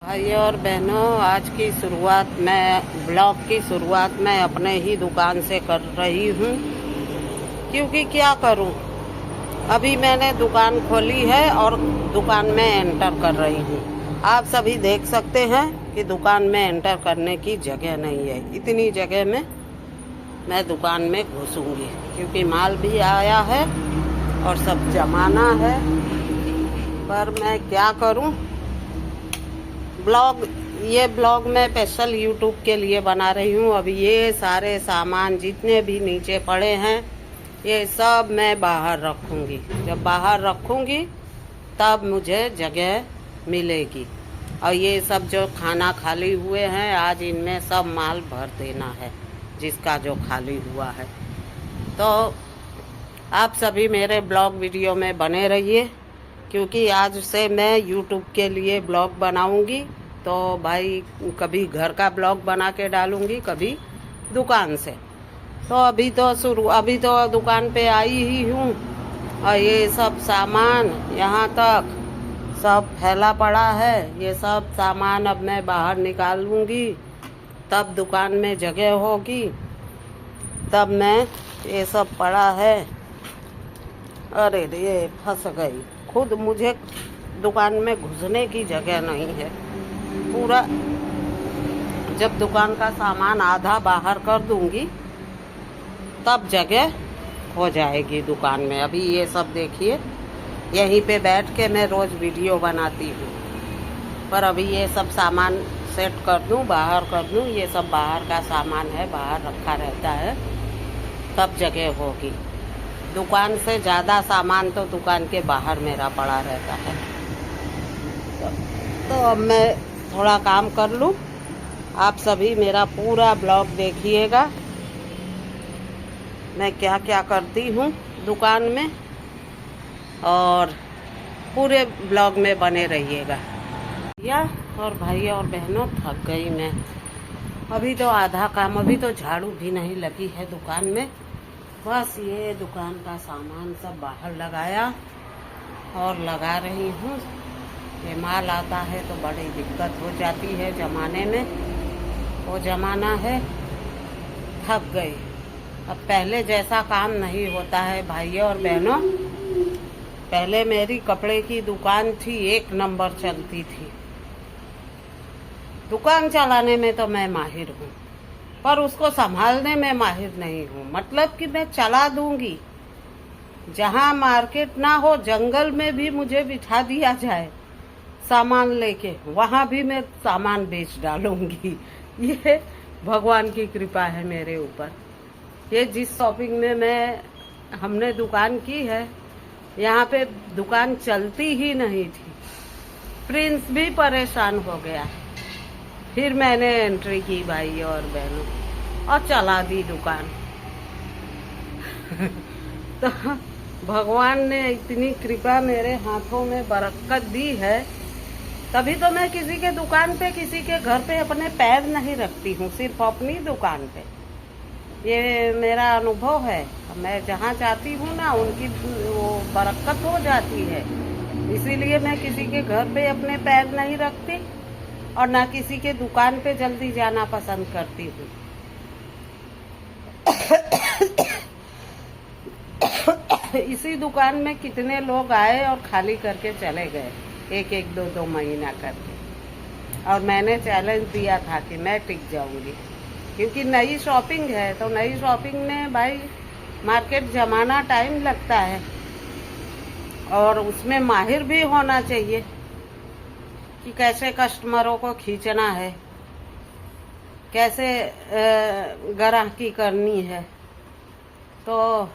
भाई और बहनों, आज की शुरुआत मैं ब्लॉग की शुरुआत मैं अपने ही दुकान से कर रही हूँ। क्योंकि क्या करूँ, अभी मैंने दुकान खोली है और दुकान में एंटर कर रही हूँ। आप सभी देख सकते हैं कि दुकान में एंटर करने की जगह नहीं है। इतनी जगह में मैं दुकान में घुसूंगी क्योंकि माल भी आया है और सब जमाना है। पर मैं क्या करूँ, ये ब्लॉग मैं स्पेशल यूट्यूब के लिए बना रही हूँ। अभी ये सारे सामान जितने भी नीचे पड़े हैं ये सब मैं बाहर रखूँगी। जब बाहर रखूँगी तब मुझे जगह मिलेगी। और ये सब जो खाना खाली हुए हैं, आज इनमें सब माल भर देना है जिसका जो खाली हुआ है। तो आप सभी मेरे ब्लॉग वीडियो में बने रहिए क्योंकि आज से मैं यूट्यूब के लिए ब्लॉग बनाऊंगी। तो भाई कभी घर का ब्लॉग बना के डालूंगी, कभी दुकान से। तो अभी तो दुकान पे आई ही हूँ और ये सब सामान यहाँ तक सब फैला पड़ा है। ये सब सामान अब मैं बाहर निकालूंगी, तब दुकान में जगह होगी। तब मैं ये सब पड़ा है, अरे ये फंस गई खुद। मुझे दुकान में घुसने की जगह नहीं है। पूरा जब दुकान का सामान आधा बाहर कर दूंगी तब जगह हो जाएगी दुकान में। अभी ये सब देखिए, यहीं पे बैठ के मैं रोज वीडियो बनाती हूँ। पर अभी ये सब सामान सेट कर दूँ, बाहर कर दूँ। ये सब बाहर का सामान है, बाहर रखा रहता है, तब जगह होगी। दुकान से ज़्यादा सामान तो दुकान के बाहर मेरा पड़ा रहता है। तो अब मैं थोड़ा काम कर लूँ। आप सभी मेरा पूरा ब्लॉग देखिएगा, मैं क्या क्या करती हूँ दुकान में, और पूरे ब्लॉग में बने रहिएगा। या और भाई और बहनों, थक गई मैं। अभी तो आधा काम, अभी तो झाड़ू भी नहीं लगी है दुकान में। बस ये दुकान का सामान सब बाहर लगाया और लगा रही हूँ। ये माल आता है तो बड़ी दिक्कत हो जाती है जमाने में, वो जमाना है। थक गई। अब पहले जैसा काम नहीं होता है भाइयों और बहनों। पहले मेरी कपड़े की दुकान थी, 1 नंबर चलती थी। दुकान चलाने में तो मैं माहिर हूँ, पर उसको संभालने में माहिर नहीं हूँ। मतलब कि मैं चला दूंगी, जहाँ मार्केट ना हो, जंगल में भी मुझे बिठा दिया जाए सामान लेके, वहाँ भी मैं सामान बेच डालूंगी। ये भगवान की कृपा है मेरे ऊपर। ये जिस शॉपिंग में हमने दुकान की है, यहाँ पे दुकान चलती ही नहीं थी। प्रिंस भी परेशान हो गया। फिर मैंने एंट्री की भाई और बहनों, और चला दी दुकान। तो भगवान ने इतनी कृपा मेरे हाथों में बरकत दी है, तभी तो मैं किसी के दुकान पे, किसी के घर पे अपने पैर नहीं रखती हूँ, सिर्फ अपनी दुकान पे। ये मेरा अनुभव है। मैं जहाँ जाती हूँ ना, उनकी वो बरकत हो जाती है। इसीलिए मैं किसी के घर पे अपने पैर नहीं रखती और ना किसी के दुकान पे जल्दी जाना पसंद करती हूँ। इसी दुकान में कितने लोग आए और खाली करके चले गए, 1-1, 2-2 महीना करके। और मैंने चैलेंज दिया था कि मैं टिक जाऊंगी, क्योंकि नई शॉपिंग है। तो नई शॉपिंग में भाई मार्केट जमाना टाइम लगता है, और उसमें माहिर भी होना चाहिए कि कैसे कस्टमरों को खींचना है, कैसे ग्राहकी करनी है। तो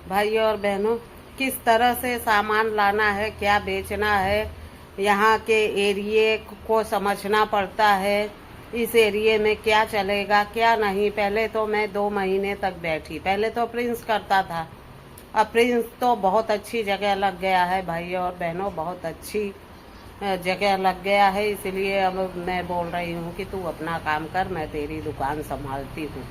भाइयों और बहनों, किस तरह से सामान लाना है, क्या बेचना है, यहाँ के एरिए को समझना पड़ता है। इस एरिए में क्या चलेगा, क्या नहीं। पहले तो मैं 2 महीने तक बैठी। पहले तो प्रिंस करता था, अब प्रिंस तो बहुत अच्छी जगह लग गया है भाइयों और बहनों, बहुत अच्छी जगह लग गया है। इसलिए अब मैं बोल रही हूँ कि तू अपना काम कर, मैं तेरी दुकान संभालती हूँ।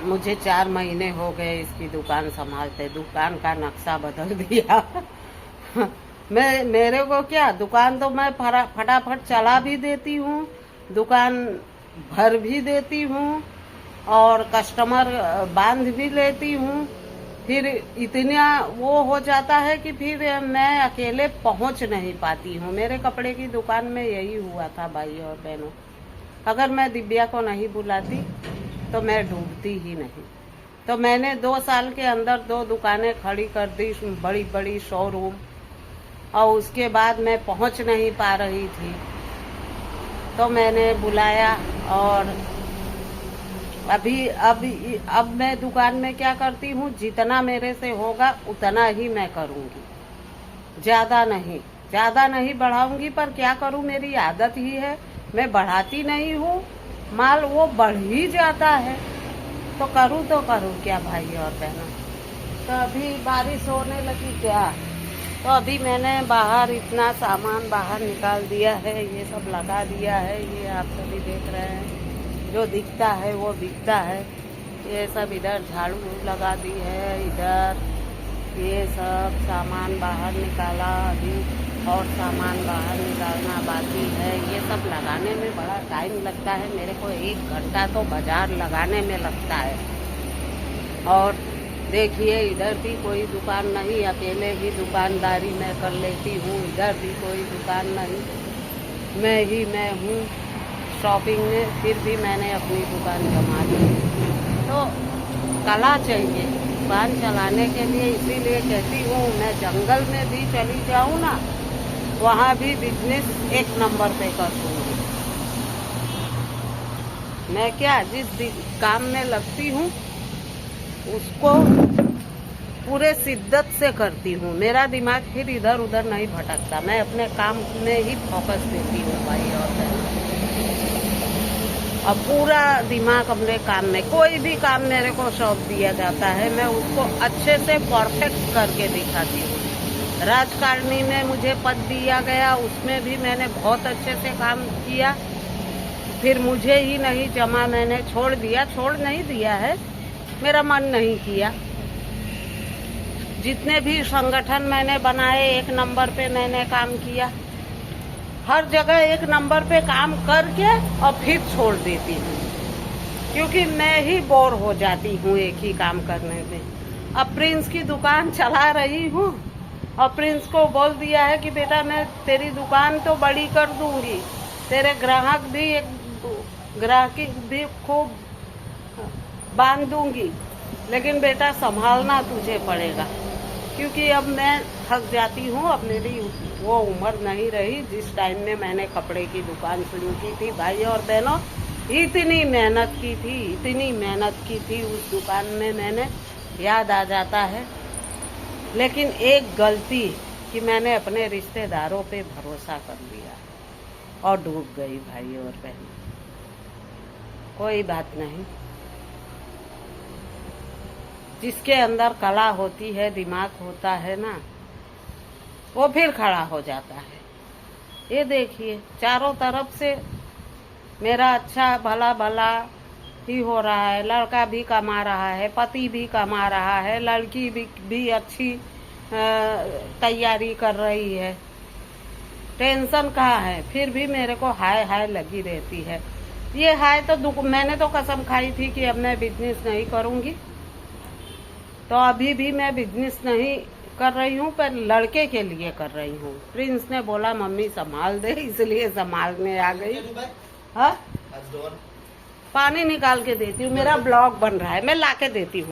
मुझे 4 महीने हो गए इसकी दुकान संभालते। दुकान का नक्शा बदल दिया। मेरे को क्या, दुकान तो मैं फटाफट चला भी देती हूँ, दुकान भर भी देती हूँ और कस्टमर बांध भी लेती हूँ। फिर इतना वो हो जाता है कि फिर मैं अकेले पहुँच नहीं पाती हूँ। मेरे कपड़े की दुकान में यही हुआ था भाई और बहनों, अगर मैं दिव्या को नहीं बुलाती तो मैं डूबती ही नहीं। तो मैंने 2 साल के अंदर 2 दुकानें खड़ी कर दी, बड़ी बड़ी शोरूम, और उसके बाद मैं पहुंच नहीं पा रही थी तो मैंने बुलाया। और अब मैं दुकान में क्या करती हूँ, जितना मेरे से होगा उतना ही मैं करूँगी, ज़्यादा नहीं बढ़ाऊंगी। पर क्या करूँ, मेरी आदत ही है, मैं बढ़ाती नहीं हूँ, माल वो बढ़ ही जाता है, तो करूँ क्या भाई और बहनों। तो अभी बारिश होने लगी क्या, तो अभी मैंने बाहर इतना सामान बाहर निकाल दिया है, ये सब लगा दिया है, ये आप सभी देख रहे हैं, जो दिखता है वो बिकता है। ये सब इधर झाड़ू लगा दी है, इधर ये सब सामान बाहर निकाला, अभी और सामान बाहर निकालना बाकी है। ये सब लगाने में बड़ा टाइम लगता है, मेरे को 1 घंटा तो बाजार लगाने में लगता है। और देखिए इधर भी कोई दुकान नहीं, अकेले ही दुकानदारी मैं कर लेती हूँ, इधर भी कोई दुकान नहीं, मैं हूँ शॉपिंग में, फिर भी मैंने अपनी दुकान जमा ली। तो कला चाहिए दुकान चलाने के लिए, इसीलिए कहती हूँ मैं जंगल में भी चली जाऊँ ना, वहाँ भी बिजनेस 1 नंबर पे कर दूँगी। मैं क्या, जिस काम में लगती हूँ उसको पूरे शिद्दत से करती हूँ, मेरा दिमाग फिर इधर उधर नहीं भटकता, मैं अपने काम में ही फोकस देती हूँ भाई और बहन। और पूरा दिमाग अपने काम में, कोई भी काम मेरे को सौंप दिया जाता है मैं उसको अच्छे से परफेक्ट करके दिखाती हूँ। राजकारणी में मुझे पद दिया गया, उसमें भी मैंने बहुत अच्छे से काम किया, फिर मुझे ही नहीं जमा, मैंने छोड़ नहीं दिया है, मेरा मन नहीं किया। जितने भी संगठन मैंने बनाए 1 नंबर पे मैंने काम किया, हर जगह 1 नंबर पे काम करके और फिर छोड़ देती हूँ, क्योंकि मैं ही बोर हो जाती हूँ एक ही काम करने में। अब प्रिंस की दुकान चला रही हूँ और प्रिंस को बोल दिया है कि बेटा मैं तेरी दुकान तो बड़ी कर दूंगी, तेरे ग्राहकी भी खूब बांध दूंगी, लेकिन बेटा संभालना तुझे पड़ेगा, क्योंकि अब मैं थक जाती हूँ। अब मेरी वो उम्र नहीं रही जिस टाइम में मैंने कपड़े की दुकान शुरू की थी भाई और बहनों। इतनी मेहनत की थी उस दुकान में, मैंने याद आ जाता है। लेकिन एक गलती कि मैंने अपने रिश्तेदारों पे भरोसा कर लिया और डूब गई भाई और बहन। कोई बात नहीं, जिसके अंदर कला होती है, दिमाग होता है ना, वो फिर खड़ा हो जाता है। ये देखिए चारों तरफ से मेरा अच्छा भला ही हो रहा है, लड़का भी कमा रहा है, पति भी कमा रहा है, लड़की भी अच्छी तैयारी कर रही है, टेंशन कहाँ है, फिर भी मेरे को हाय लगी रहती है। ये हाय तो मैंने तो कसम खाई थी कि अब मैं बिजनेस नहीं करूँगी, तो अभी भी मैं बिजनेस नहीं कर रही हूँ, पर लड़के के लिए कर रही हूँ। प्रिंस ने बोला मम्मी संभाल दे, इसलिए संभालने आ गई। हाँ, पानी निकाल के देती हूँ, मेरा ब्लॉग बन रहा है, मैं ला के देती हूँ।